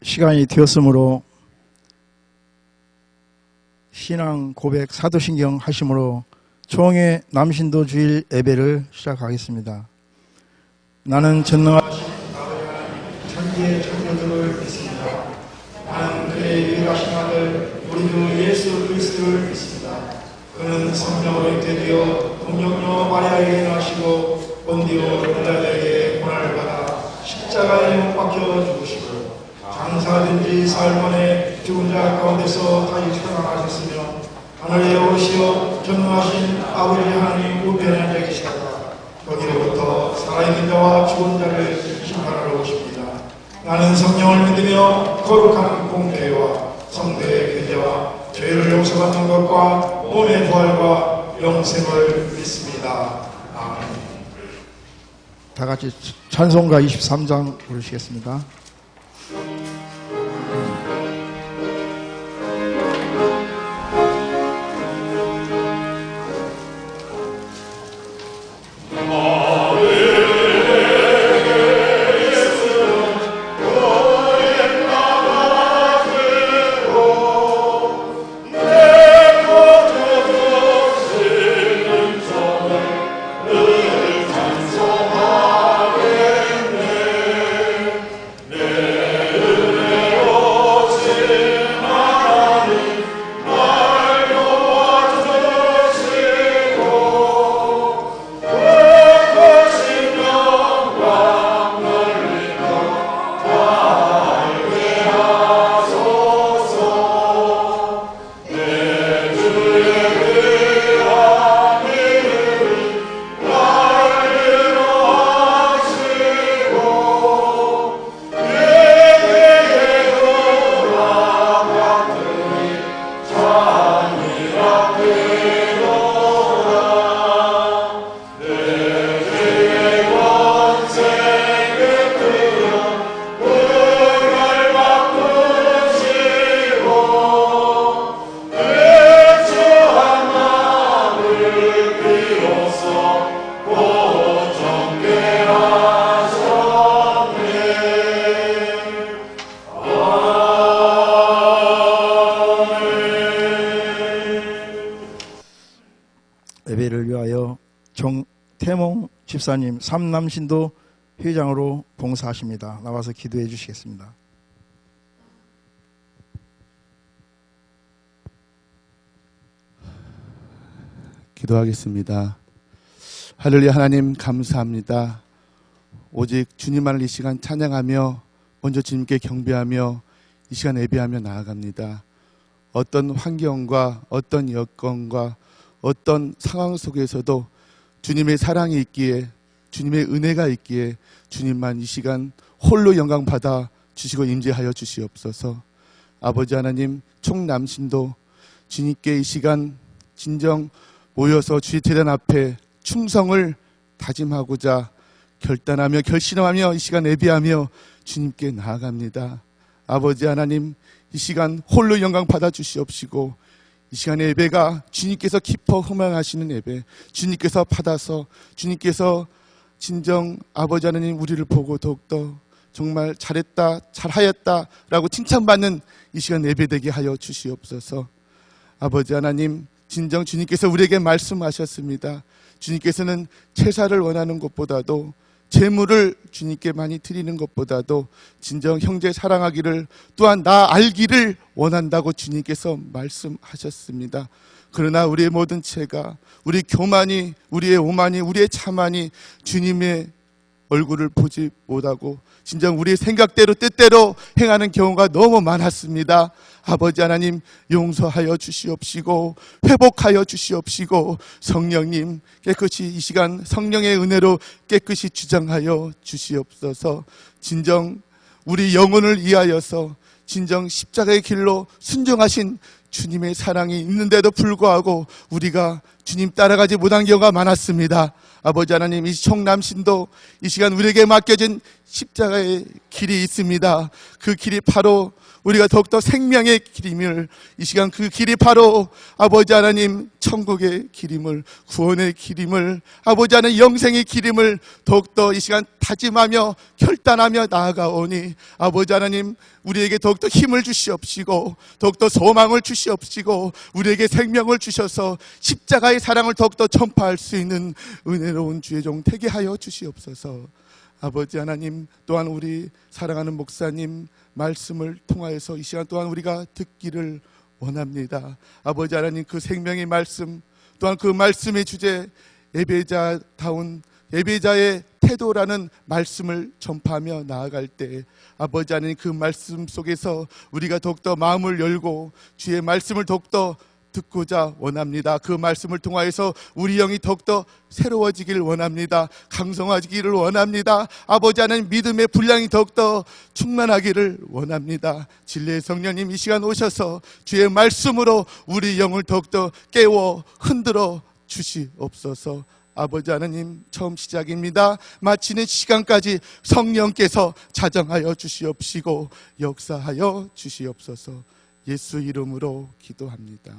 시간이 되었으므로 신앙 고백 사도신경 하심으로 총회 남신도 주일 예배를 시작하겠습니다. 나는 전능하신 아버지 하나님 천지의 창조주를 믿습니다. 나는 그의 유일하신 아들 우리 주 예수 그리스도를 믿습니다. 그는 성령으로 잉태되어 동정녀 마리아에게 나시고 본디오 빌라도에게 고난을 받아 십자가에 못 박혀 죽으시고 장사된 지 사흘 만에 죽은 자 가운데서 다시 살아나셨으며 하늘에 오시어 전능하신 아버지 하나님 우편에 앉아 계시다가 거기로부터 살아있는 자와 죽은 자를 심판하러 오십니다. 나는 성령을 믿으며 거룩한 공교회와 성도의 교제와 죄를 용서받는 것과 몸의 부활과 영생을 믿습니다. 아멘. 다 같이 찬송가 23장 부르시겠습니다. 예배를 위하여 정태몽 집사님 삼남신도 회장으로 봉사하십니다. 나와서 기도해 주시겠습니다. 기도하겠습니다. 할렐루야. 하나님 감사합니다. 오직 주님만을 이 시간 찬양하며 먼저 주님께 경배하며 이 시간 예배하며 나아갑니다. 어떤 환경과 어떤 여건과 어떤 상황 속에서도 주님의 사랑이 있기에 주님의 은혜가 있기에 주님만 이 시간 홀로 영광 받아 주시고 임재하여 주시옵소서. 아버지 하나님 총남신도 주님께 이 시간 진정 모여서 주의 제단 앞에 충성을 다짐하고자 결단하며 결심하며 이 시간 예배하며 주님께 나아갑니다. 아버지 하나님 이 시간 홀로 영광 받아 주시옵시고 이 시간의 예배가 주님께서 기뻐 흠망하시는 예배, 주님께서 받아서 주님께서 진정 아버지 하나님 우리를 보고 더욱더 정말 잘했다 잘하였다 라고 칭찬받는 이 시간 예배되게 하여 주시옵소서. 아버지 하나님 진정 주님께서 우리에게 말씀하셨습니다. 주님께서는 제사를 원하는 것보다도 재물을 주님께 많이 드리는 것보다도 진정 형제 사랑하기를 또한 나 알기를 원한다고 주님께서 말씀하셨습니다. 그러나 우리의 모든 죄가 우리 교만이 우리의 오만이 우리의 자만이 주님의 얼굴을 보지 못하고 진정 우리의 생각대로 뜻대로 행하는 경우가 너무 많았습니다. 아버지 하나님 용서하여 주시옵시고 회복하여 주시옵시고 성령님 깨끗이 이 시간 성령의 은혜로 깨끗이 주장하여 주시옵소서. 진정 우리 영혼을 위하여서 진정 십자가의 길로 순종하신 주님의 사랑이 있는데도 불구하고 우리가 주님 따라가지 못한 경우가 많았습니다. 아버지 하나님 이 총남신도 이 시간 우리에게 맡겨진 십자가의 길이 있습니다. 그 길이 바로 우리가 더욱더 생명의 길임을, 이 시간 그 길이 바로 아버지 하나님 천국의 길임을, 구원의 길임을, 아버지 하나님 영생의 길임을 더욱더 이 시간 다짐하며 결단하며 나아가오니, 아버지 하나님 우리에게 더욱더 힘을 주시옵시고 더욱더 소망을 주시옵시고 우리에게 생명을 주셔서 십자가의 사랑을 더욱더 전파할 수 있는 은혜로운 주의 종 되게 하여 주시옵소서. 아버지 하나님, 또한 우리 사랑하는 목사님 말씀을 통하여서 이 시간 또한 우리가 듣기를 원합니다. 아버지 하나님, 그 생명의 말씀, 또한 그 말씀의 주제, 예배자다운 예배자의 태도라는 말씀을 전파하며 나아갈 때, 아버지 하나님 그 말씀 속에서 우리가 더욱더 마음을 열고 주의 말씀을 더욱더 듣고자 원합니다. 그 말씀을 통하여서 우리 영이 더욱더 새로워지기를 원합니다. 강성화지기를 원합니다. 아버지 하나님 믿음의 분량이 더욱더 충만하기를 원합니다. 진리의 성령님 이 시간 오셔서 주의 말씀으로 우리 영을 더욱더 깨워 흔들어 주시옵소서. 아버지 하나님, 처음 시작입니다. 마치는 시간까지 성령께서 자정하여 주시옵시고 역사하여 주시옵소서. 예수 이름으로 기도합니다.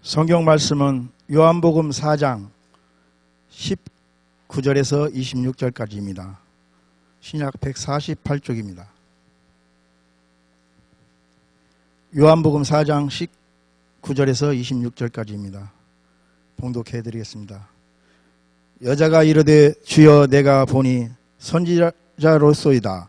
성경 말씀은 요한복음 4장 19절에서 26절까지입니다. 신약 148쪽입니다. 요한복음 4장 19절에서 26절까지입니다. 봉독해 드리겠습니다. 여자가 이르되 주여 내가 보니 선지자로소이다.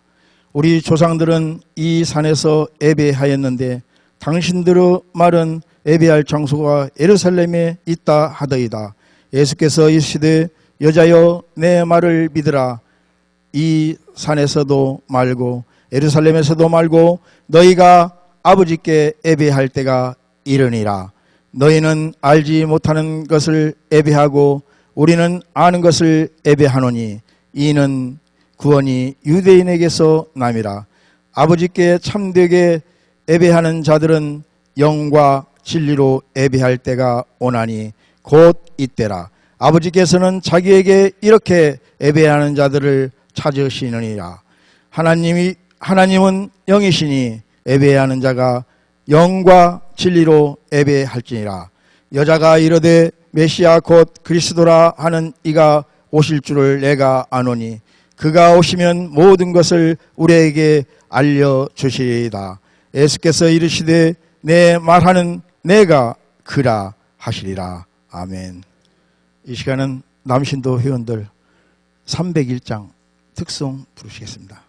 우리 조상들은 이 산에서 예배하였는데 당신들의 말은 예배할 장소가 예루살렘에 있다 하더이다. 예수께서 이르시되 여자여 내 말을 믿으라. 이 산에서도 말고 예루살렘에서도 말고 너희가 아버지께 예배할 때가 이르니라. 너희는 알지 못하는 것을 예배하고 우리는 아는 것을 예배하노니 이는 구원이 유대인에게서 남이라. 아버지께 참되게 예배하는 자들은 영과 진리로 예배할 때가 오나니 곧 이때라. 아버지께서는 자기에게 이렇게 예배하는 자들을 찾으시느니라. 하나님은 영이시니 예배하는 자가 영과 진리로 예배할지니라. 여자가 이르되 메시아 곧 그리스도라 하는 이가 오실 줄을 내가 아노니 그가 오시면 모든 것을 우리에게 알려주시리이다. 예수께서 이르시되 내 말하는 내가 그라 하시리라. 아멘. 이 시간은 남신도 회원들 301장 특송 부르시겠습니다.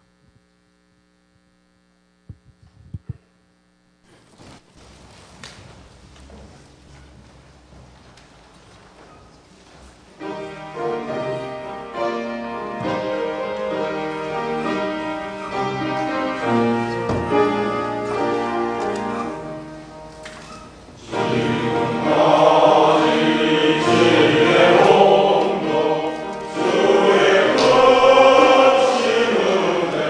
주의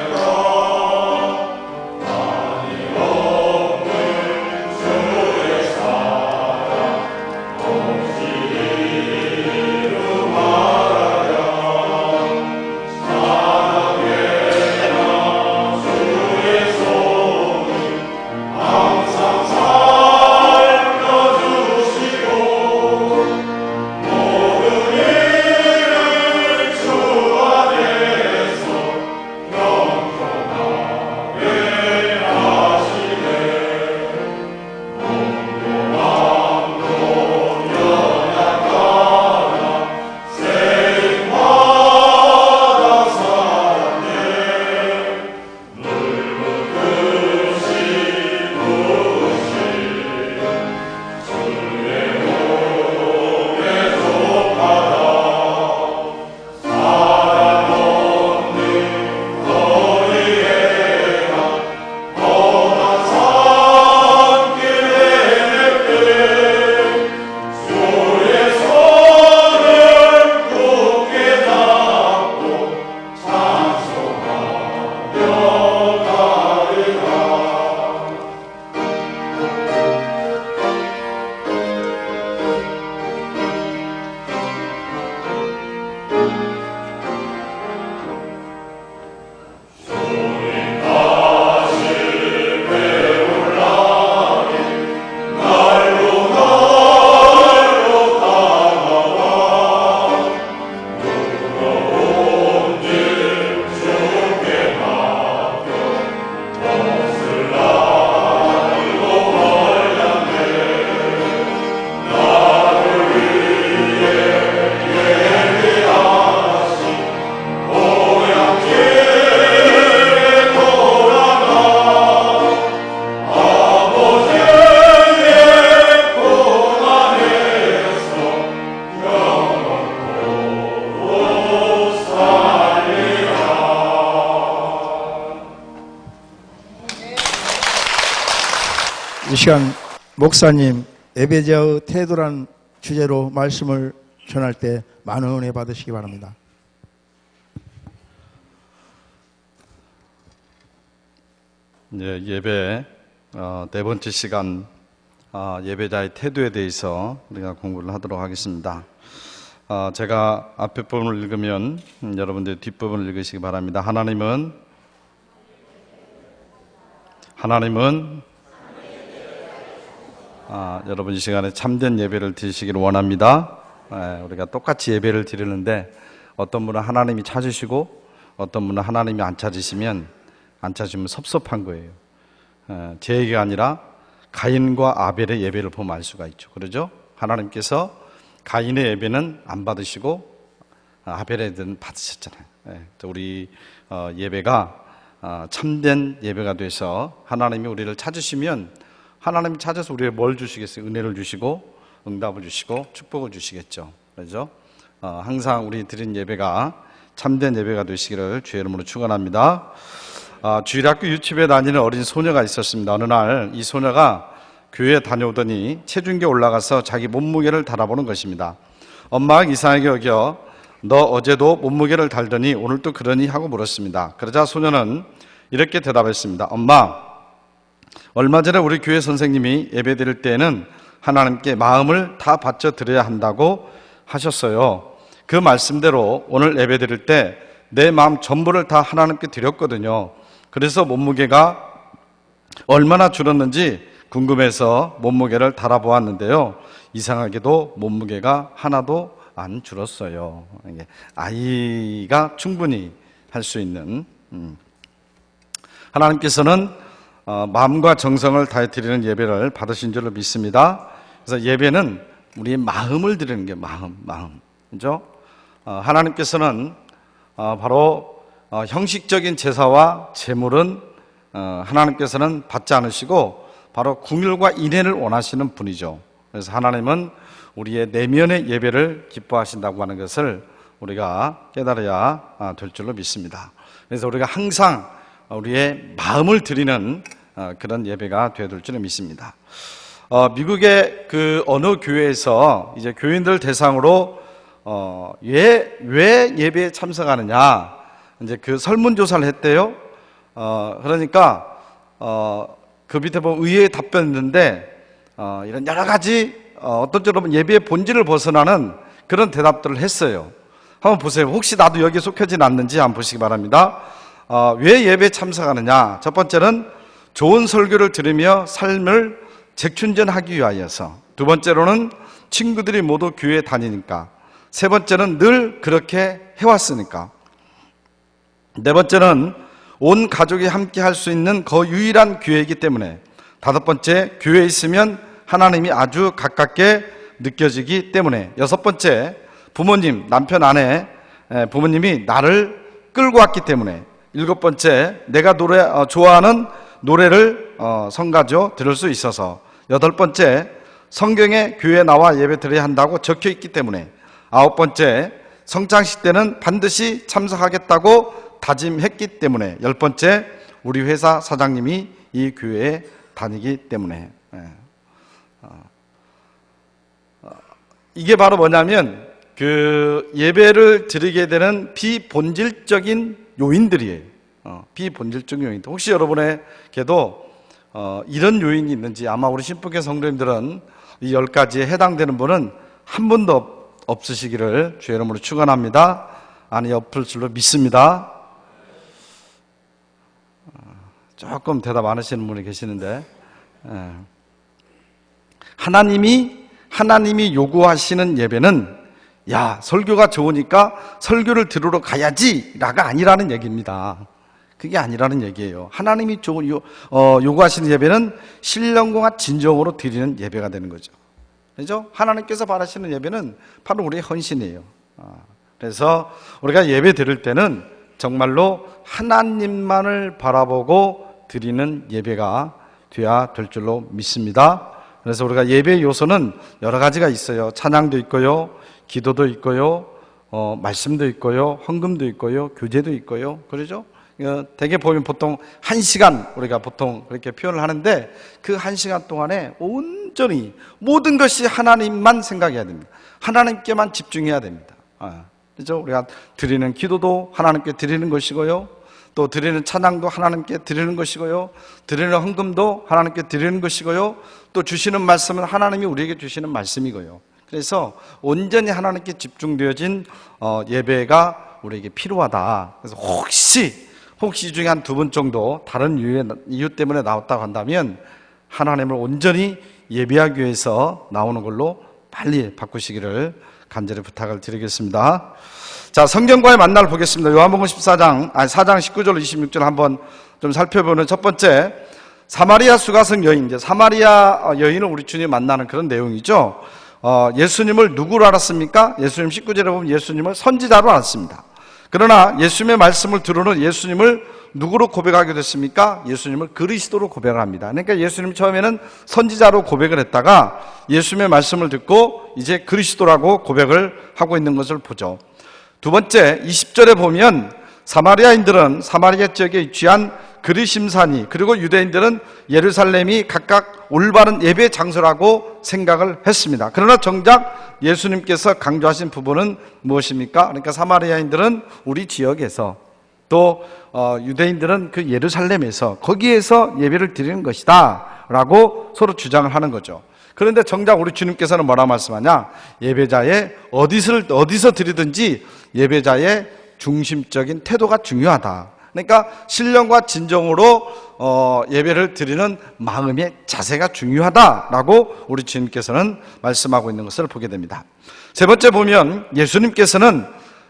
이 시간 목사님 예배자의 태도란 주제로 말씀을 전할 때 많은 은혜 받으시기 바랍니다. 네, 예배 네 번째 시간 예배자의 태도에 대해서 우리가 공부를 하도록 하겠습니다. 제가 앞에 부분을 읽으면 여러분들 뒷부분을 읽으시기 바랍니다. 하나님은 여러분 이 시간에 참된 예배를 드리시기를 원합니다. 우리가 똑같이 예배를 드리는데 어떤 분은 하나님이 찾으시고 어떤 분은 하나님이 안 찾으시면 섭섭한 거예요. 제 얘기가 아니라 가인과 아벨의 예배를 보면 알 수가 있죠. 그러죠? 하나님께서 가인의 예배는 안 받으시고 아벨의 예배는 받으셨잖아요. 우리 예배가 참된 예배가 돼서 하나님이 우리를 찾으시면 하나님이 찾아서 우리에게 뭘 주시겠어요? 은혜를 주시고 응답을 주시고 축복을 주시겠죠. 그렇죠? 항상 우리 드린 예배가 참된 예배가 되시기를 주의 이름으로 축원합니다. 주일학교 유치부에 다니는 어린 소녀가 있었습니다. 어느 날 이 소녀가 교회에 다녀오더니 체중계에 올라가서 자기 몸무게를 달아보는 것입니다. 엄마가 이상하게 여겨 너 어제도 몸무게를 달더니 오늘도 그러니 하고 물었습니다. 그러자 소녀는 이렇게 대답했습니다. 엄마, 얼마 전에 우리 교회 선생님이 예배 드릴 때에는 하나님께 마음을 다 바쳐 드려야 한다고 하셨어요. 그 말씀대로 오늘 예배 드릴 때 내 마음 전부를 다 하나님께 드렸거든요. 그래서 몸무게가 얼마나 줄었는지 궁금해서 몸무게를 달아보았는데요. 이상하게도 몸무게가 하나도 안 줄었어요. 아이가 충분히 할 수 있는 하나님께서는 마음과 정성을 다해 드리는 예배를 받으신 줄로 믿습니다. 그래서 예배는 우리의 마음을 드리는 게 마음. 그죠? 하나님께서는 바로 형식적인 제사와 제물은 하나님께서는 받지 않으시고 바로 궁율과 인애를 원하시는 분이죠. 그래서 하나님은 우리의 내면의 예배를 기뻐하신다고 하는 것을 우리가 깨달아야 될 줄로 믿습니다. 그래서 우리가 항상 우리의 마음을 드리는 그런 예배가 되어야 될 줄로 믿습니다. 미국의 그 어느 교회에서 이제 교인들 대상으로 왜 예배에 참석하느냐 이제 그 설문조사를 했대요. 그러니까 그 밑에 보면 의외의 답변이 있는데 이런 여러 가지 어떤 쪽으로 예배의 본질을 벗어나는 그런 대답들을 했어요. 한번 보세요. 혹시 나도 여기에 속하진 않는지 한번 보시기 바랍니다. 왜 예배에 참석하느냐? 첫 번째는 좋은 설교를 들으며 삶을 재충전하기 위하여서, 두 번째로는 친구들이 모두 교회에 다니니까, 세 번째는 늘 그렇게 해왔으니까, 네 번째는 온 가족이 함께 할 수 있는 그 유일한 교회이기 때문에, 다섯 번째, 교회에 있으면 하나님이 아주 가깝게 느껴지기 때문에, 여섯 번째, 부모님, 남편, 아내, 부모님이 나를 끌고 왔기 때문에, 일곱 번째, 내가 좋아하는 노래를 성가죠 들을 수 있어서, 여덟 번째, 성경에 교회에 나와 예배 드려야 한다고 적혀 있기 때문에, 아홉 번째, 성장식 때는 반드시 참석하겠다고 다짐했기 때문에, 열 번째, 우리 회사 사장님이 이 교회에 다니기 때문에. 이게 바로 뭐냐면 그 예배를 드리게 되는 비본질적인 요인들이에요. 비본질적인 요인들. 혹시 여러분에게도 이런 요인이 있는지, 아마 우리 신부계 성도님들은 이 10가지에 해당되는 분은 한 분도 없으시기를 주의 이름으로 축원합니다. 아니, 없을 줄로 믿습니다. 조금 대답 안 하시는 분이 계시는데, 하나님이 요구하시는 예배는 야, 설교가 좋으니까 설교를 들으러 가야지라가 아니라는 얘기입니다. 그게 아니라는 얘기예요. 하나님이 요구하시는 예배는 신령과 진정으로 드리는 예배가 되는 거죠. 그렇죠? 하나님께서 바라시는 예배는 바로 우리의 헌신이에요. 그래서 우리가 예배 드릴 때는 정말로 하나님만을 바라보고 드리는 예배가 되어야 될 줄로 믿습니다. 그래서 우리가 예배의 요소는 여러 가지가 있어요. 찬양도 있고요, 기도도 있고요, 말씀도 있고요, 헌금도 있고요, 교제도 있고요. 그러죠? 대개 보면 보통 1시간 우리가 보통 그렇게 표현을 하는데 그 1시간 동안에 온전히 모든 것이 하나님만 생각해야 됩니다. 하나님께만 집중해야 됩니다. 그렇죠? 우리가 드리는 기도도 하나님께 드리는 것이고요. 또 드리는 찬양도 하나님께 드리는 것이고요. 드리는 헌금도 하나님께 드리는 것이고요. 또 주시는 말씀은 하나님이 우리에게 주시는 말씀이고요. 그래서 온전히 하나님께 집중되어진 예배가 우리에게 필요하다. 그래서 혹시 중에 한 2분 정도 다른 이유 때문에 나왔다고 한다면 하나님을 온전히 예배하기 위해서 나오는 걸로 빨리 바꾸시기를 간절히 부탁을 드리겠습니다. 자, 성경과의 만남을 보겠습니다. 요한복음 4장 19절 26절 한번 좀 살펴보는 첫 번째, 사마리아 수가성 여인. 이제 사마리아 여인을 우리 주님 만나는 그런 내용이죠. 예수님을 누구로 알았습니까? 예수님 19절에 보면 예수님을 선지자로 알았습니다. 그러나 예수님의 말씀을 들으는 예수님을 누구로 고백하게 됐습니까? 예수님을 그리스도로 고백을 합니다. 그러니까 예수님 처음에는 선지자로 고백을 했다가 예수님의 말씀을 듣고 이제 그리스도라고 고백을 하고 있는 것을 보죠. 두 번째, 20절에 보면 사마리아인들은 사마리아 지역에 위치한 그리심산이, 그리고 유대인들은 예루살렘이 각각 올바른 예배 장소라고 생각을 했습니다. 그러나 정작 예수님께서 강조하신 부분은 무엇입니까? 그러니까 사마리아인들은 우리 지역에서, 또 유대인들은 그 예루살렘에서, 거기에서 예배를 드리는 것이다 라고 서로 주장을 하는 거죠. 그런데 정작 우리 주님께서는 뭐라 말씀하냐? 예배자의 어디서 드리든지 예배자의 중심적인 태도가 중요하다. 그러니까 신령과 진정으로 예배를 드리는 마음의 자세가 중요하다라고 우리 주님께서는 말씀하고 있는 것을 보게 됩니다. 세 번째 보면 예수님께서는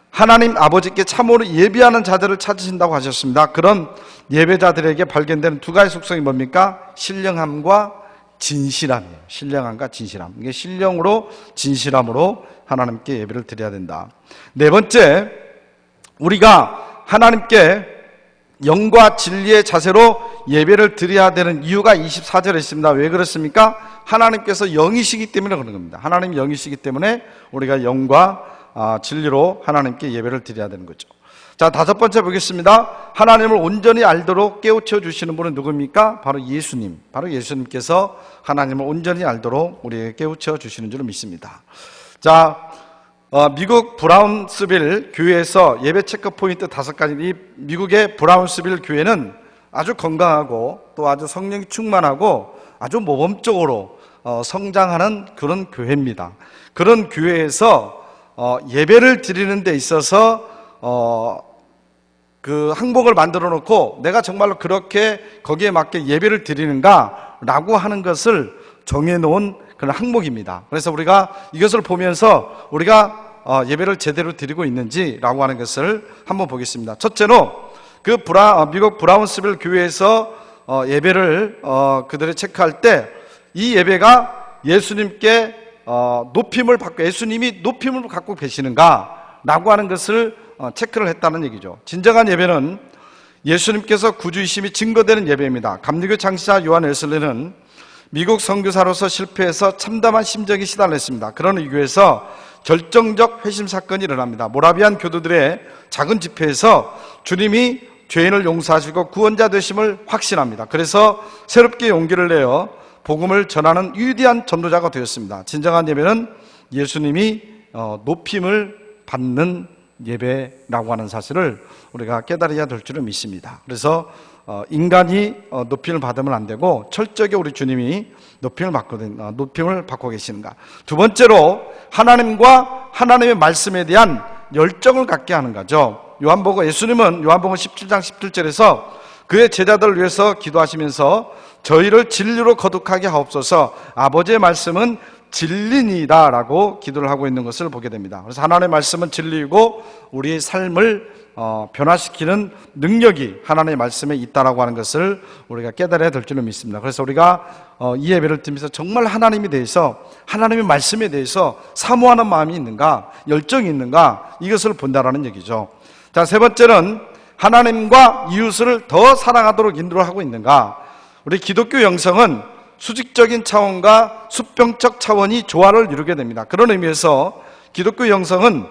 하나님 아버지께 참으로 예배하는 자들을 찾으신다고 하셨습니다. 그런 예배자들에게 발견되는 두 가지 속성이 뭡니까? 신령함과 진실함이에요. 신령함과 진실함. 이게 신령으로 진실함으로 하나님께 예배를 드려야 된다. 네 번째, 우리가 하나님께 영과 진리의 자세로 예배를 드려야 되는 이유가 24절에 있습니다. 왜 그렇습니까? 하나님께서 영이시기 때문에 그런 겁니다. 하나님이 영이시기 때문에 우리가 영과 진리로 하나님께 예배를 드려야 되는 거죠. 자, 다섯 번째 보겠습니다. 하나님을 온전히 알도록 깨우쳐 주시는 분은 누굽니까? 바로 예수님. 바로 예수님께서 하나님을 온전히 알도록 우리에게 깨우쳐 주시는 줄 믿습니다. 자, 미국 브라운스빌 교회에서 예배 체크 포인트 5가지. 이 미국의 브라운스빌 교회는 아주 건강하고 또 아주 성령이 충만하고 아주 모범적으로 성장하는 그런 교회입니다. 그런 교회에서 예배를 드리는 데 있어서 그 항목을 만들어 놓고 내가 정말로 그렇게 거기에 맞게 예배를 드리는가 라고 하는 것을 정해놓은 그런 항목입니다. 그래서 우리가 이것을 보면서 우리가 예배를 제대로 드리고 있는지라고 하는 것을 한번 보겠습니다. 첫째로 그 미국 브라운스빌 교회에서 예배를 그들이 체크할 때 이 예배가 예수님께 높임을 받고 예수님이 높임을 갖고 계시는가 라고 하는 것을 체크를 했다는 얘기죠. 진정한 예배는 예수님께서 구주이심이 증거되는 예배입니다. 감리교 창시자 요한 웨슬리는 미국 선교사로서 실패해서 참담한 심정이 시달렸습니다. 그런 이유에서 결정적 회심 사건이 일어납니다. 모라비안 교도들의 작은 집회에서 주님이 죄인을 용서하시고 구원자 되심을 확신합니다. 그래서 새롭게 용기를 내어 복음을 전하는 위대한 전도자가 되었습니다. 진정한 예배는 예수님이 높임을 받는 예배라고 하는 사실을 우리가 깨달아야 될 줄을 믿습니다. 그래서 인간이 높임을 받으면 안 되고 철저하게 우리 주님이 높임을 받고 계시는가. 두 번째로 하나님과 하나님의 말씀에 대한 열정을 갖게 하는 거죠. 예수님은 요한복음 17장 17절에서 그의 제자들을 위해서 기도하시면서 저희를 진리로 거룩하게 하옵소서, 아버지의 말씀은 진리니이다 라고 기도를 하고 있는 것을 보게 됩니다. 그래서 하나님의 말씀은 진리이고 우리의 삶을 변화시키는 능력이 하나님의 말씀에 있다라고 하는 것을 우리가 깨달아야 될 줄을 믿습니다. 그래서 우리가 이 예배를 드리면서 정말 하나님에 대해서, 하나님의 말씀에 대해서 사모하는 마음이 있는가, 열정이 있는가, 이것을 본다라는 얘기죠. 자, 세 번째는 하나님과 이웃을 더 사랑하도록 인도를 하고 있는가. 우리 기독교 영성은 수직적인 차원과 수평적 차원이 조화를 이루게 됩니다. 그런 의미에서 기독교 영성은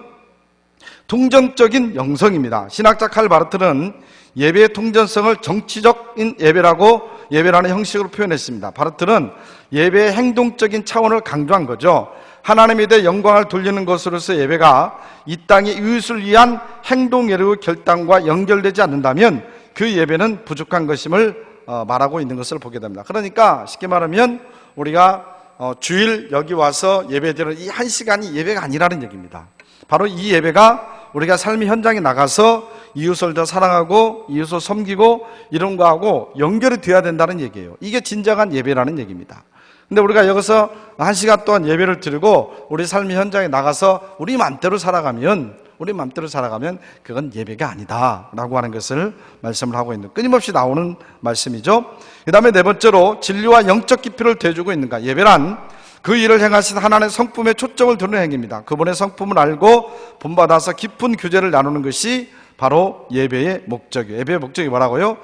통전적인 영성입니다. 신학자 칼 바르트는 예배의 통전성을 정치적인 예배라는 형식으로 표현했습니다. 바르트는 예배의 행동적인 차원을 강조한 거죠. 하나님에 대해 영광을 돌리는 것으로서 예배가 이 땅의 이웃을 위한 행동, 결단과 연결되지 않는다면 그 예배는 부족한 것임을 말하고 있는 것을 보게 됩니다. 그러니까 쉽게 말하면 우리가 주일 여기 와서 예배드리는 이 한 시간이 예배가 아니라는 얘기입니다. 바로 이 예배가 우리가 삶의 현장에 나가서 이웃을 더 사랑하고 이웃을 섬기고 이런 거하고 연결이 돼야 된다는 얘기예요. 이게 진정한 예배라는 얘기입니다. 근데 우리가 여기서 한 시간 동안 예배를 드리고 우리 삶의 현장에 나가서 우리 맘대로 살아가면 그건 예배가 아니다라고 하는 것을 말씀을 하고 있는, 끊임없이 나오는 말씀이죠. 그 다음에 네 번째로 진리와 영적 깊이를 대주고 있는가. 예배란 그 일을 행하신 하나님의 성품에 초점을 두는 행위입니다. 그분의 성품을 알고 본받아서 깊은 교제를 나누는 것이 바로 예배의 목적이에요. 예배의 목적이 뭐라고요?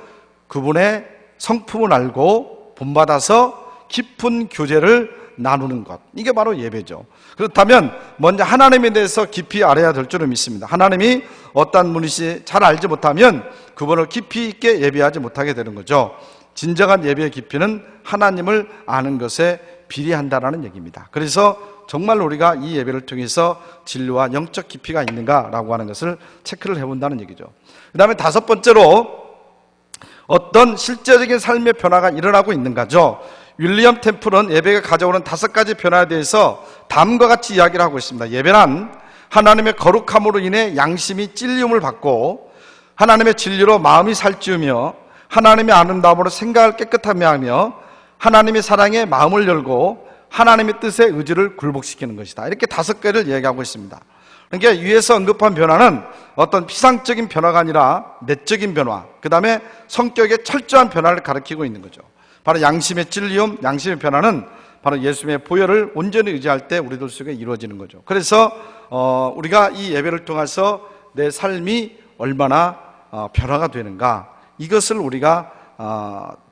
그분의 성품을 알고 본받아서 깊은 교제를 나누는 것, 이게 바로 예배죠. 그렇다면 먼저 하나님에 대해서 깊이 알아야 될 줄을 믿습니다. 하나님이 어떤 분이시 잘 알지 못하면 그분을 깊이 있게 예배하지 못하게 되는 거죠. 진정한 예배의 깊이는 하나님을 아는 것에 비례한다라는 얘기입니다. 그래서 정말 우리가 이 예배를 통해서 진리와 영적 깊이가 있는가라고 하는 것을 체크를 해본다는 얘기죠. 그 다음에 다섯 번째로 어떤 실제적인 삶의 변화가 일어나고 있는가죠. 윌리엄 템플은 예배가 가져오는 5가지 변화에 대해서 다음과 같이 이야기를 하고 있습니다. 예배란 하나님의 거룩함으로 인해 양심이 찔림을 받고 하나님의 진리로 마음이 살찌우며 하나님의 아름다움으로 생각을 깨끗하게 하며 하나님의 사랑에 마음을 열고 하나님의 뜻에 의지를 굴복시키는 것이다. 이렇게 5개를 이야기하고 있습니다. 그러니까 위에서 언급한 변화는 어떤 피상적인 변화가 아니라 내적인 변화, 그 다음에 성격의 철저한 변화를 가리키고 있는 거죠. 바로 양심의 찔리움, 양심의 변화는 바로 예수님의 보혈을 온전히 의지할 때 우리들 속에 이루어지는 거죠. 그래서 우리가 이 예배를 통해서 내 삶이 얼마나 변화가 되는가, 이것을 우리가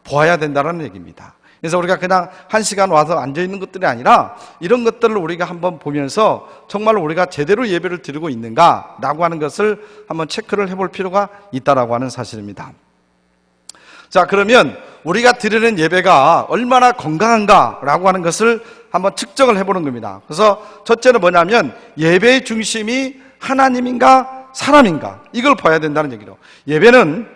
보아야 된다는 얘기입니다. 그래서 우리가 그냥 한 시간 와서 앉아있는 것들이 아니라 이런 것들을 우리가 한번 보면서 정말 우리가 제대로 예배를 드리고 있는가라고 하는 것을 한번 체크를 해볼 필요가 있다라고 하는 사실입니다. 자, 그러면 우리가 드리는 예배가 얼마나 건강한가라고 하는 것을 한번 측정을 해보는 겁니다. 그래서 첫째는 뭐냐면 예배의 중심이 하나님인가 사람인가, 이걸 봐야 된다는 얘기죠. 예배는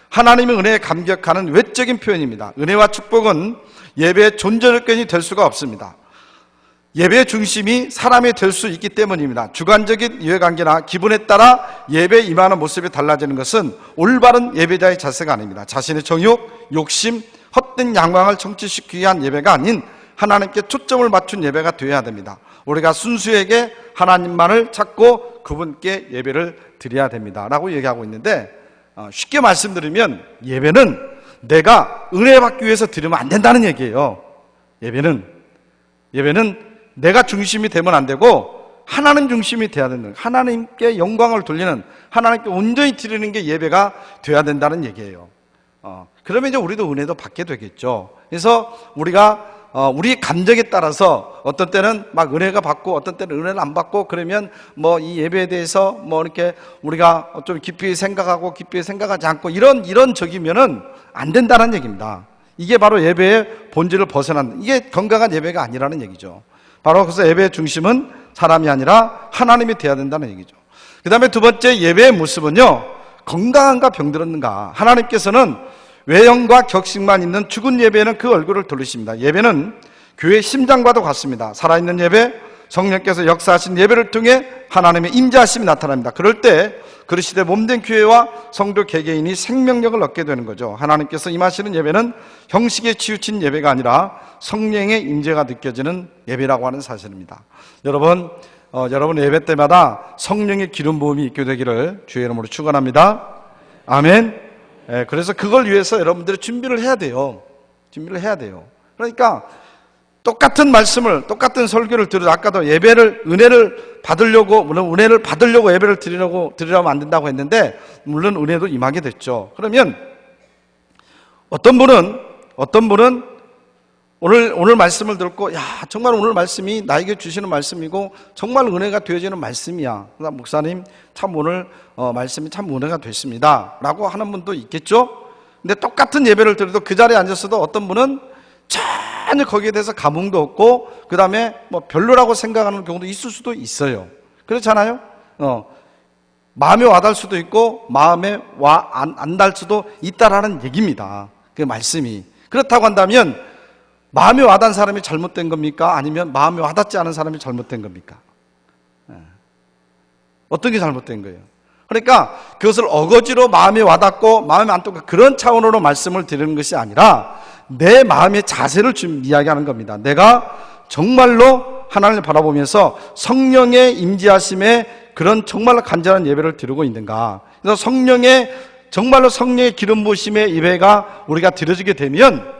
하나님의 은혜에 감격하는 외적인 표현입니다. 은혜와 축복은 예배의 존재 조건이 될 수가 없습니다. 예배의 중심이 사람이 될 수 있기 때문입니다. 주관적인 이해관계나 기분에 따라 예배에 임하는 모습이 달라지는 것은 올바른 예배자의 자세가 아닙니다. 자신의 정욕, 욕심, 헛된 양광을 성취시키기 위한 예배가 아닌 하나님께 초점을 맞춘 예배가 되어야 됩니다. 우리가 순수하게 하나님만을 찾고 그분께 예배를 드려야 됩니다 라고 얘기하고 있는데, 쉽게 말씀드리면 예배는 내가 은혜 받기 위해서 드리면 안 된다는 얘기예요. 예배는 내가 중심이 되면 안 되고 하나님 중심이 돼야 된다. 하나님께 영광을 돌리는, 하나님께 온전히 드리는 게 예배가 돼야 된다는 얘기예요. 그러면 이제 우리도 은혜도 받게 되겠죠. 그래서 우리가 우리 감정에 따라서 어떤 때는 막 은혜가 받고 어떤 때는 은혜를 안 받고, 그러면 뭐 이 예배에 대해서 뭐 이렇게 우리가 좀 깊이 생각하고 깊이 생각하지 않고 이런 적이면은 안 된다는 얘기입니다. 이게 바로 예배의 본질을 벗어난, 이게 건강한 예배가 아니라는 얘기죠. 바로 그래서 예배의 중심은 사람이 아니라 하나님이 되어야 된다는 얘기죠. 그 다음에 두 번째, 예배의 모습은요, 건강한가 병들었는가. 하나님께서는 외형과 격식만 있는 죽은 예배에는 그 얼굴을 돌리십니다. 예배는 교회의 심장과도 같습니다. 살아있는 예배, 성령께서 역사하신 예배를 통해 하나님의 임재하심이 나타납니다. 그럴 때 그리스도의 몸된 교회와 성도 개개인이 생명력을 얻게 되는 거죠. 하나님께서 임하시는 예배는 형식에 치우친 예배가 아니라 성령의 임재가 느껴지는 예배라고 하는 사실입니다. 여러분 예배 때마다 성령의 기름 부음이 있게 되기를 주의 이름으로 축원합니다. 아멘. 그래서 그걸 위해서 여러분들이 준비를 해야 돼요. 그러니까 똑같은 말씀을, 똑같은 설교를 들어도, 아까도 은혜를 받으려고 예배를 드리려면 안 된다고 했는데, 물론 은혜도 임하게 됐죠. 그러면 어떤 분은 오늘 말씀을 듣고, 야, 정말 오늘 말씀이 나에게 주시는 말씀이고, 정말 은혜가 되어지는 말씀이야. 그러나 목사님, 참 오늘 말씀이 참 은혜가 됐습니다. 라고 하는 분도 있겠죠? 근데 똑같은 예배를 드려도 그 자리에 앉았어도 어떤 분은 전혀 거기에 대해서 감흥도 없고, 그 다음에 뭐 별로라고 생각하는 경우도 있을 수도 있어요. 그렇잖아요? 마음에 와닿을 수도 있고, 마음에 안 닿을 수도 있다라는 얘기입니다. 그 말씀이. 그렇다고 한다면, 마음에 와닿은 사람이 잘못된 겁니까? 아니면 마음에 와닿지 않은 사람이 잘못된 겁니까? 어떤 게 잘못된 거예요? 그러니까 그것을 어거지로 마음에 와닿고 마음에 안 닿고 그런 차원으로 말씀을 드리는 것이 아니라 내 마음의 자세를 지금 이야기하는 겁니다. 내가 정말로 하나님을 바라보면서 성령의 임재하심에 그런 정말로 간절한 예배를 드리고 있는가. 그래서 정말로 성령의 기름 부으심의 예배가 우리가 드려지게 되면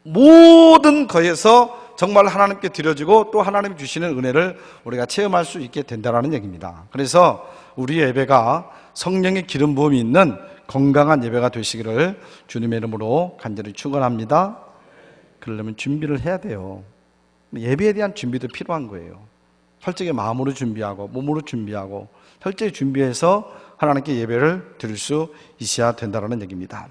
모든 거에서 정말 하나님께 드려지고 또 하나님이 주시는 은혜를 우리가 체험할 수 있게 된다는 얘기입니다. 그래서 우리 예배가 성령의 기름 부음이 있는 건강한 예배가 되시기를 주님의 이름으로 간절히 축원합니다. 그러려면 준비를 해야 돼요. 예배에 대한 준비도 필요한 거예요. 철저히 마음으로 준비하고 몸으로 준비하고 철저히 준비해서 하나님께 예배를 드릴 수 있어야 된다는 얘기입니다.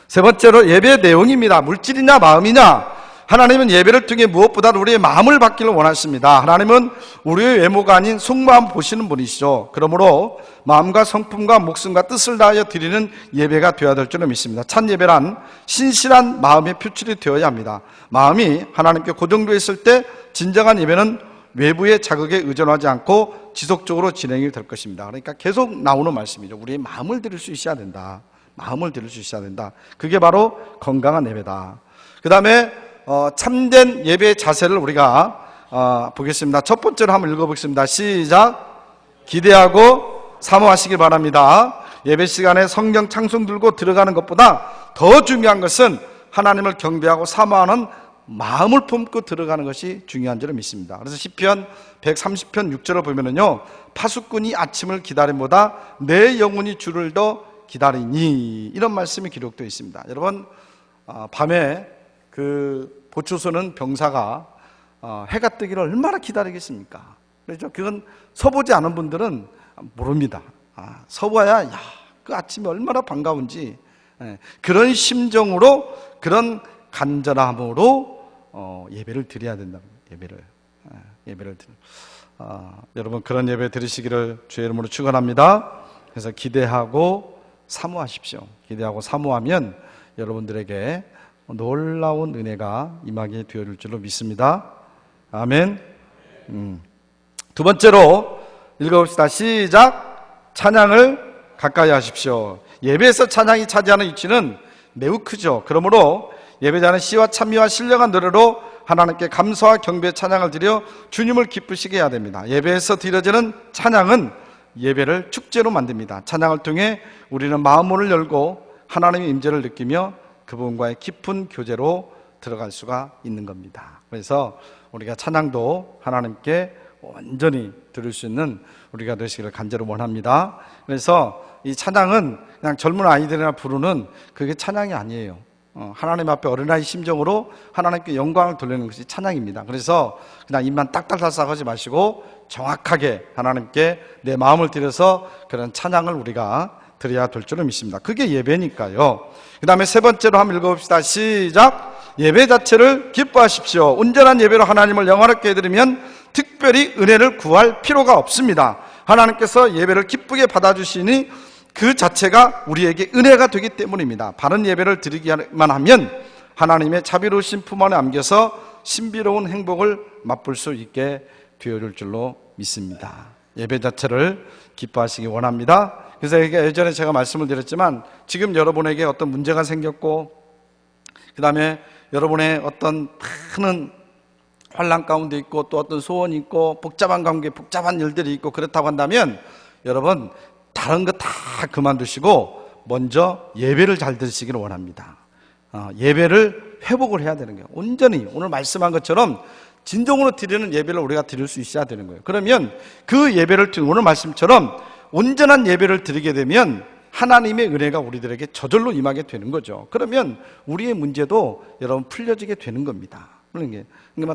세 번째로 예배의 내용입니다. 물질이냐 마음이냐. 하나님은 예배를 통해 무엇보다 우리의 마음을 받기를 원하십니다. 하나님은 우리의 외모가 아닌 속마음 보시는 분이시죠. 그러므로 마음과 성품과 목숨과 뜻을 다하여 드리는 예배가 되어야 될 줄을 믿습니다. 참 예배란 신실한 마음의 표출이 되어야 합니다. 마음이 하나님께 고정되어 있을 때 진정한 예배는 외부의 자극에 의존하지 않고 지속적으로 진행이 될 것입니다. 그러니까 계속 나오는 말씀이죠. 우리의 마음을 드릴 수 있어야 된다. 마음을 드릴 수 있어야 된다. 그게 바로 건강한 예배다. 그 다음에 참된 예배의 자세를 우리가 보겠습니다. 첫 번째로 한번 읽어보겠습니다. 시작. 기대하고 사모하시길 바랍니다. 예배 시간에 성경 찬송 들고 들어가는 것보다 더 중요한 것은 하나님을 경배하고 사모하는 마음을 품고 들어가는 것이 중요한 줄을 믿습니다. 그래서 시편 130편 6절을 보면은요, 파수꾼이 아침을 기다림보다 내 영혼이 주를 더 기다리니, 이런 말씀이 기록되어 있습니다. 여러분, 밤에 그 보초서는 병사가 해가 뜨기를 얼마나 기다리겠습니까? 그렇죠? 그건 서보지 않은 분들은 모릅니다. 서봐야 그 아침이 얼마나 반가운지, 그런 심정으로, 그런 간절함으로 예배를 드려야 된다는 거예요. 예배를 여러분, 그런 예배 드리시기를 주의 이름으로 축원합니다. 그래서 기대하고 사모하십시오. 기대하고 사모하면 여러분들에게 놀라운 은혜가 임하게 되어질 줄로 믿습니다. 아멘. 두 번째로 읽어봅시다. 시작. 찬양을 가까이 하십시오. 예배에서 찬양이 차지하는 위치는 매우 크죠. 그러므로 예배자는 시와 찬미와 신령한 노래로 하나님께 감사와 경배의 찬양을 드려 주님을 기쁘시게 해야 됩니다. 예배에서 드려지는 찬양은 예배를 축제로 만듭니다. 찬양을 통해 우리는 마음문을 열고 하나님의 임재를 느끼며 그분과의 깊은 교제로 들어갈 수가 있는 겁니다. 그래서 우리가 찬양도 하나님께 온전히 들을 수 있는 우리가 되시기를 간절히 원합니다. 그래서 이 찬양은 그냥 젊은 아이들이나 부르는 그게 찬양이 아니에요. 하나님 앞에 어린아이 심정으로 하나님께 영광을 돌리는 것이 찬양입니다. 그래서 그냥 입만 딱딱딱딱 하지 마시고 정확하게 하나님께 내 마음을 들여서 그런 찬양을 우리가 드려야 될 줄을 믿습니다. 그게 예배니까요. 그 다음에 세 번째로 한번 읽어봅시다. 시작. 예배 자체를 기뻐하십시오. 온전한 예배로 하나님을 영화롭게 해드리면 특별히 은혜를 구할 필요가 없습니다. 하나님께서 예배를 기쁘게 받아주시니 그 자체가 우리에게 은혜가 되기 때문입니다. 바른 예배를 드리기만 하면 하나님의 자비로우신 품 안에 안겨서 신비로운 행복을 맛볼 수 있게 되어줄 줄로 믿습니다. 예배 자체를 기뻐하시기 원합니다. 그래서 예전에 제가 말씀을 드렸지만 지금 여러분에게 어떤 문제가 생겼고 그 다음에 여러분의 어떤 많은 환난 가운데 있고 또 어떤 소원이 있고 복잡한 관계, 복잡한 일들이 있고 그렇다고 한다면 여러분 다른 거 다 그만두시고 먼저 예배를 잘 드리시기를 원합니다. 예배를 회복을 해야 되는 거예요. 온전히 오늘 말씀한 것처럼 진정으로 드리는 예배를 우리가 드릴 수 있어야 되는 거예요. 그러면 그 예배를 오늘 말씀처럼 온전한 예배를 드리게 되면 하나님의 은혜가 우리들에게 저절로 임하게 되는 거죠. 그러면 우리의 문제도 여러분 풀려지게 되는 겁니다. 그러니까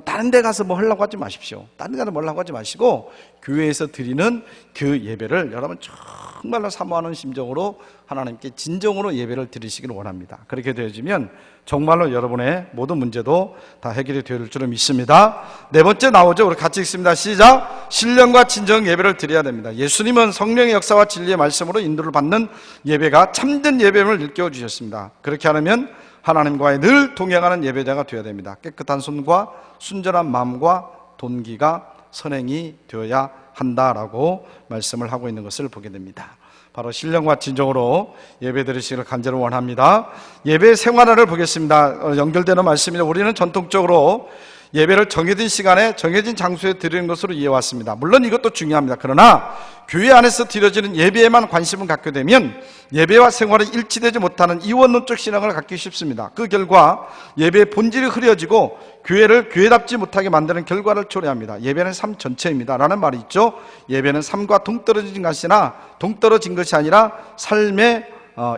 다른 데 가서 뭐 하려고 하지 마십시오. 다른 데 가서 뭐 하려고 하지 마시고 교회에서 드리는 그 예배를 여러분 정말로 사모하는 심정으로 하나님께 진정으로 예배를 드리시기를 원합니다. 그렇게 되어지면 정말로 여러분의 모든 문제도 다 해결이 될 줄을 믿습니다. 네 번째 나오죠. 우리 같이 읽습니다. 시작. 신령과 진정 예배를 드려야 됩니다. 예수님은 성령의 역사와 진리의 말씀으로 인도를 받는 예배가 참된 예배임을 일깨워 주셨습니다. 그렇게 하려면 하나님과의 늘 동행하는 예배자가 되어야 됩니다. 깨끗한 손과 순전한 마음과 동기가 선행이 되어야 한다라고 말씀을 하고 있는 것을 보게 됩니다. 바로 신령과 진정으로 예배 드리시기를 간절히 원합니다. 예배 생활화를 보겠습니다. 연결되는 말씀입니다. 우리는 전통적으로 예배를 정해진 시간에 정해진 장소에 드리는 것으로 이어왔습니다. 물론 이것도 중요합니다. 그러나 교회 안에서 드려지는 예배에만 관심을 갖게 되면 예배와 생활이 일치되지 못하는 이원론적 신앙을 갖기 쉽습니다. 그 결과 예배의 본질이 흐려지고 교회를 교회답지 못하게 만드는 결과를 초래합니다. 예배는 삶 전체입니다 라는 말이 있죠. 예배는 삶과 동떨어진 것이 아니라 삶의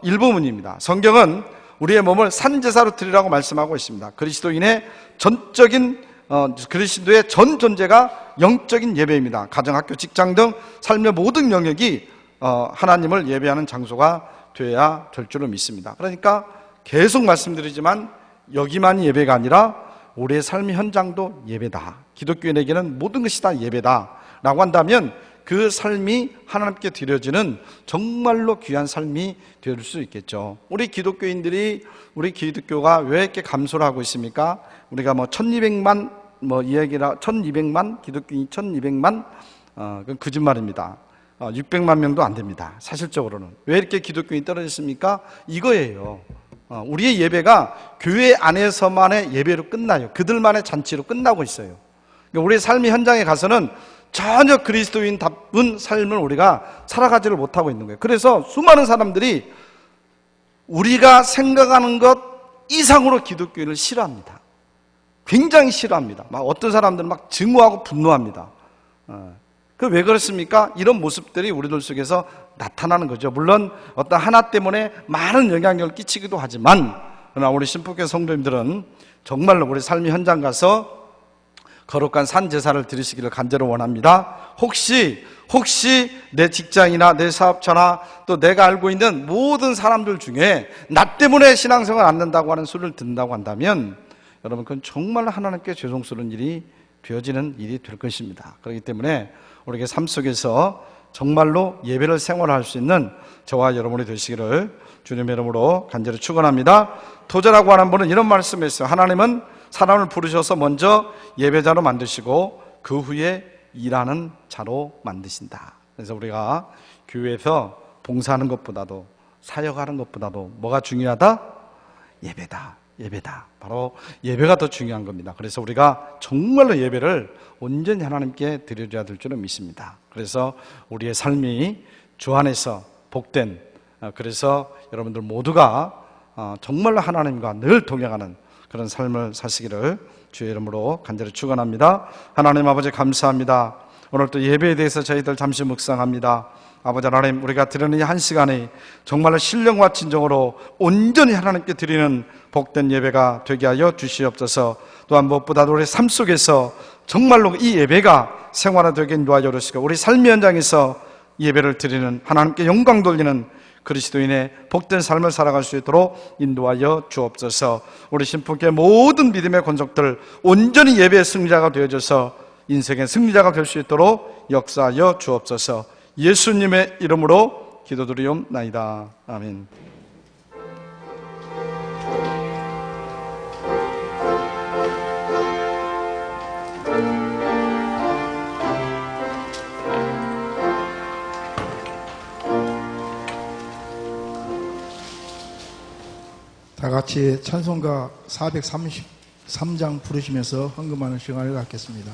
일부분입니다. 성경은 우리의 몸을 산제사로 드리라고 말씀하고 있습니다. 그리스도의 전 존재가 영적인 예배입니다. 가정, 학교, 직장 등 삶의 모든 영역이 하나님을 예배하는 장소가 되어야 될 줄을 믿습니다. 그러니까 계속 말씀드리지만 여기만이 예배가 아니라 우리의 삶의 현장도 예배다. 기독교인에게는 모든 것이 다 예배다 라고 한다면 그 삶이 하나님께 드려지는 정말로 귀한 삶이 될 수 있겠죠. 우리 기독교가 왜 이렇게 감소를 하고 있습니까? 우리가 1200만 기독교인이 1200만 그건 거짓말입니다. 600만 명도 안 됩니다. 사실적으로는. 왜 이렇게 기독교인이 떨어졌습니까? 이거예요. 우리의 예배가 교회 안에서만의 예배로 끝나요. 그들만의 잔치로 끝나고 있어요. 그러니까 우리의 삶의 현장에 가서는 전혀 그리스도인답은 삶을 우리가 살아가지를 못하고 있는 거예요. 그래서 수많은 사람들이 우리가 생각하는 것 이상으로 기독교인을 싫어합니다. 굉장히 싫어합니다. 어떤 사람들은 증오하고 분노합니다. 그 왜 그렇습니까? 이런 모습들이 우리들 속에서 나타나는 거죠. 물론 어떤 하나 때문에 많은 영향력을 끼치기도 하지만, 그러나 우리 신부교 성도님들은 정말로 우리 삶의 현장 가서 거룩한 산제사를 드리시기를 간절히 원합니다. 혹시 내 직장이나 내 사업처나 또 내가 알고 있는 모든 사람들 중에 나 때문에 신앙생활 안 된다고 하는 소리를 듣는다고 한다면 여러분 그건 정말 하나님께 죄송스러운 일이 되어지는 일이 될 것입니다. 그렇기 때문에 우리에게 삶 속에서 정말로 예배를 생활할 수 있는 저와 여러분이 되시기를 주님의 이름으로 간절히 축원합니다. 토저라고 하는 분은 이런 말씀을 했어요. 하나님은 사람을 부르셔서 먼저 예배자로 만드시고 그 후에 일하는 자로 만드신다. 그래서 우리가 교회에서 봉사하는 것보다도 사역하는 것보다도 뭐가 중요하다? 예배다. 바로 예배가 더 중요한 겁니다. 그래서 우리가 정말로 예배를 온전히 하나님께 드려줘야 될 줄은 믿습니다. 그래서 우리의 삶이 주 안에서 복된, 그래서 여러분들 모두가 정말로 하나님과 늘 동행하는 그런 삶을 사시기를 주의 이름으로 간절히 축원합니다. 하나님 아버지 감사합니다. 오늘 또 예배에 대해서 저희들 잠시 묵상합니다. 아버지 하나님, 우리가 드리는 이 한 시간이 정말로 신령과 진정으로 온전히 하나님께 드리는 복된 예배가 되게 하여 주시옵소서. 또한 무엇보다도 우리 삶 속에서 정말로 이 예배가 생활화되게 인도하여 주시고 우리 삶의 현장에서 예배를 드리는, 하나님께 영광 돌리는 그리스도인의 복된 삶을 살아갈 수 있도록 인도하여 주옵소서. 우리 신부께 모든 믿음의 권속들 온전히 예배의 승리자가 되어져서 인생의 승리자가 될 수 있도록 역사하여 주옵소서. 예수님의 이름으로 기도드리옵나이다. 아멘. 다 같이 찬송가 433장 부르시면서 헌금하는 시간을 갖겠습니다.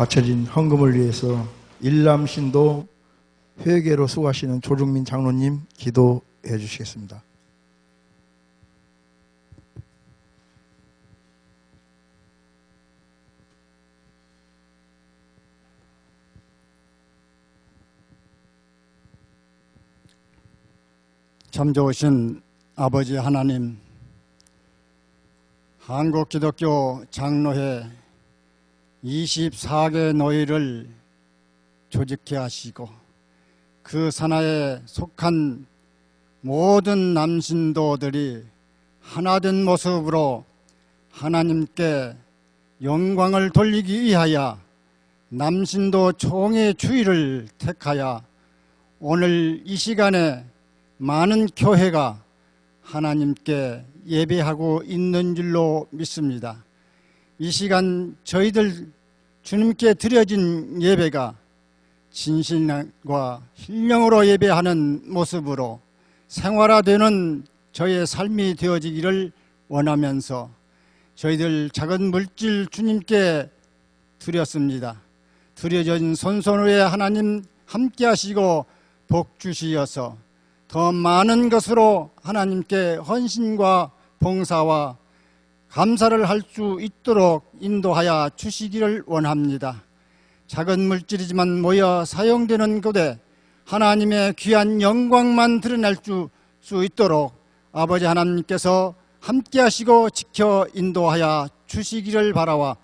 바쳐진 헌금을 위해서 일남신도 회계로 수고하시는 조중민 장로님 기도해 주시겠습니다. 참 좋으신 아버지 하나님, 한국기독교 장로회 24개 노회를 조직케 하시고 그 산하에 속한 모든 남신도들이 하나된 모습으로 하나님께 영광을 돌리기 위하여 남신도 총회 주의를 택하여 오늘 이 시간에 많은 교회가 하나님께 예배하고 있는 줄로 믿습니다. 이 시간 저희들 주님께 드려진 예배가 진실과 신령으로 예배하는 모습으로 생활화되는 저의 삶이 되어지기를 원하면서 저희들 작은 물질 주님께 드렸습니다. 드려진 손손으로 하나님 함께 하시고 복 주시어서 더 많은 것으로 하나님께 헌신과 봉사와 감사를 할 수 있도록 인도하여 주시기를 원합니다. 작은 물질이지만 모여 사용되는 곳에 하나님의 귀한 영광만 드러낼 수 있도록 아버지 하나님께서 함께 하시고 지켜 인도하여 주시기를 바라와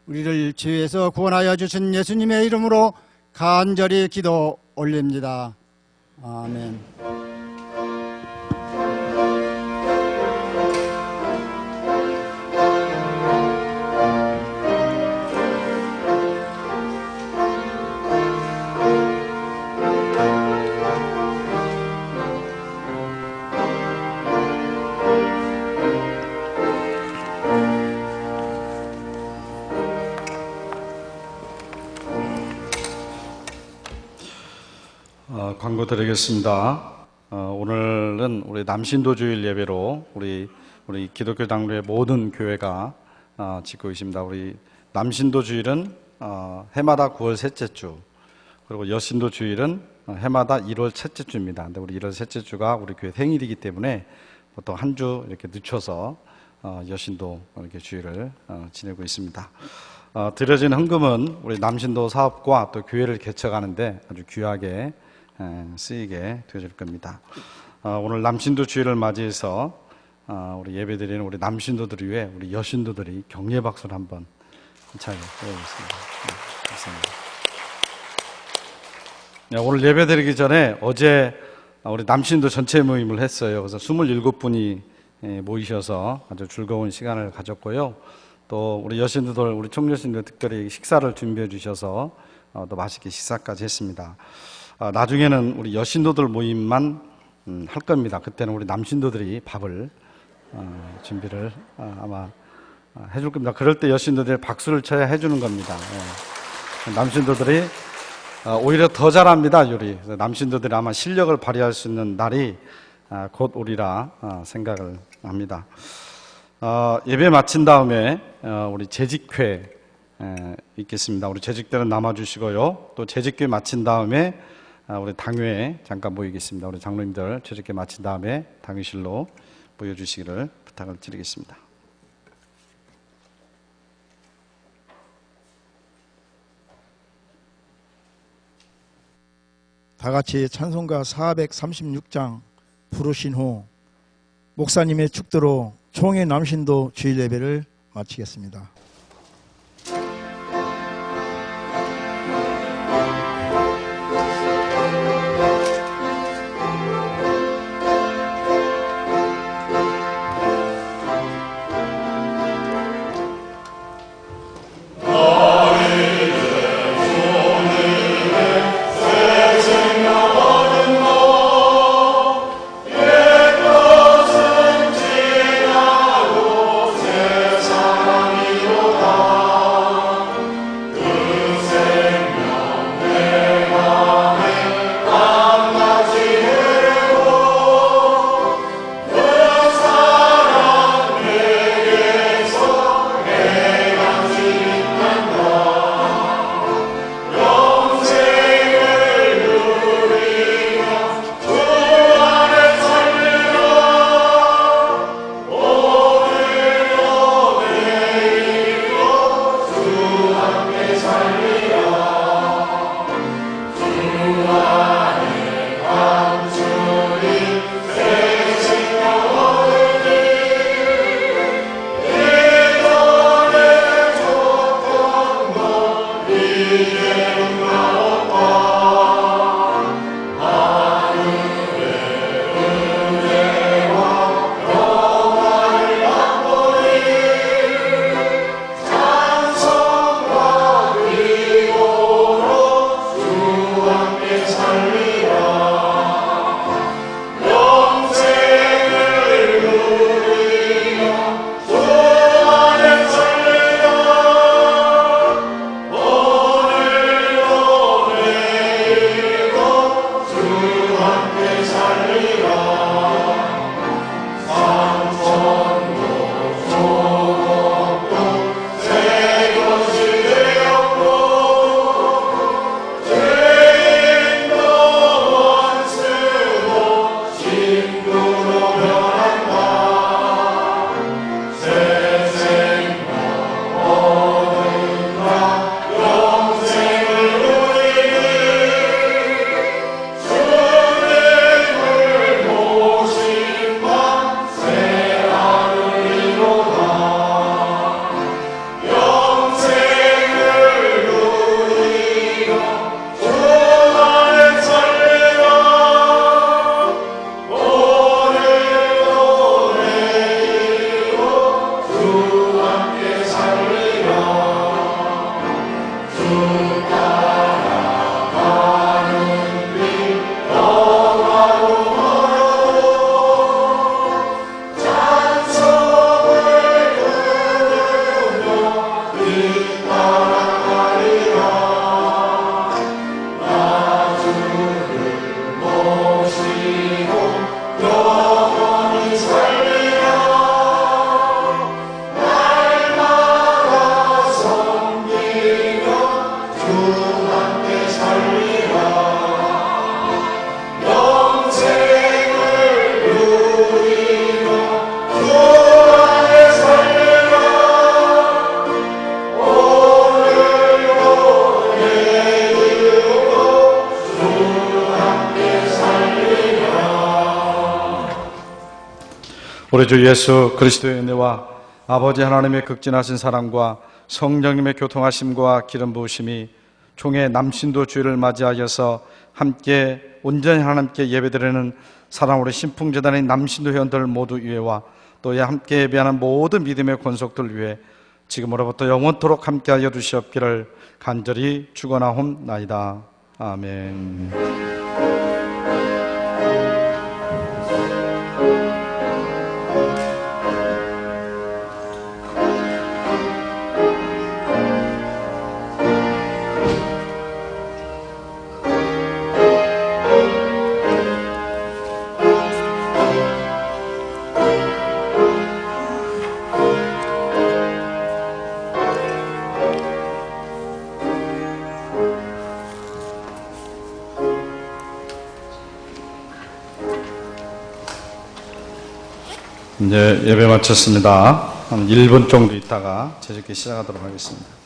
우리를 죄에서 구원하여 주신 예수님의 이름으로 간절히 기도 올립니다. 아멘. 광고 드리겠습니다. 오늘은 우리 남신도 주일 예배로 우리 기독교 장로의 모든 교회가 짓고 있습니다. 우리 남신도 주일은 해마다 9월 셋째 주, 그리고 여신도 주일은 해마다 1월 셋째 주입니다. 근데 우리 1월 셋째 주가 우리 교회 생일이기 때문에 보통 한 주 이렇게 늦춰서 여신도 이렇게 주일을 지내고 있습니다. 드려진 헌금은 우리 남신도 사업과 또 교회를 개척하는데 아주 귀하게 쓰이게 되어질 겁니다. 오늘 남신도 주일을 맞이해서 우리 예배드리는 우리 남신도들을 위해 우리 여신도들이 격려 박수를 한번 차게 해보겠습니다. 감사합니다. 오늘 예배드리기 전에 어제 우리 남신도 전체 모임을 했어요. 그래서 27분이 모이셔서 아주 즐거운 시간을 가졌고요. 또 우리 여신도들, 우리 총여신들 특별히 식사를 준비해 주셔서 또 맛있게 식사까지 했습니다. 나중에는 우리 여신도들 모임만 할 겁니다. 그때는 우리 남신도들이 밥을 준비를 아마 해줄 겁니다. 그럴 때 여신도들이 박수를 쳐야 해주는 겁니다. 남신도들이 오히려 더 잘합니다, 요리. 남신도들이 아마 실력을 발휘할 수 있는 날이 곧 오리라 생각을 합니다. 예배 마친 다음에 우리 재직회 있겠습니다. 우리 재직들은 남아주시고요. 또 재직회 마친 다음에 우리 당회에 잠깐 모이겠습니다. 우리 장로님들 재직회 마친 다음에 당회실로 모여주시기를 부탁을 드리겠습니다. 다 같이 찬송가 436장 부르신 후 목사님의 축도로 총회 남신도 주일 예배를 마치겠습니다. 사랑이로 우리 주 예수 그리스도의 은혜와 아버지 하나님의 극진하신 사랑과 성령님의 교통하심과 기름 부으심이 총회 남신도 주일을 맞이하여서 함께 온전히 하나님께 예배드리는 사랑 우리 신풍재단의 남신도 회원들 모두 위에와 또 함께 예배하는 모든 믿음의 권속들 위에 지금으로부터 영원토록 함께하여 주시옵기를 간절히 축원하옵나이다. 아멘. 이제 예배 마쳤습니다. 한 1분 정도 있다가 제작기 시작하도록 하겠습니다.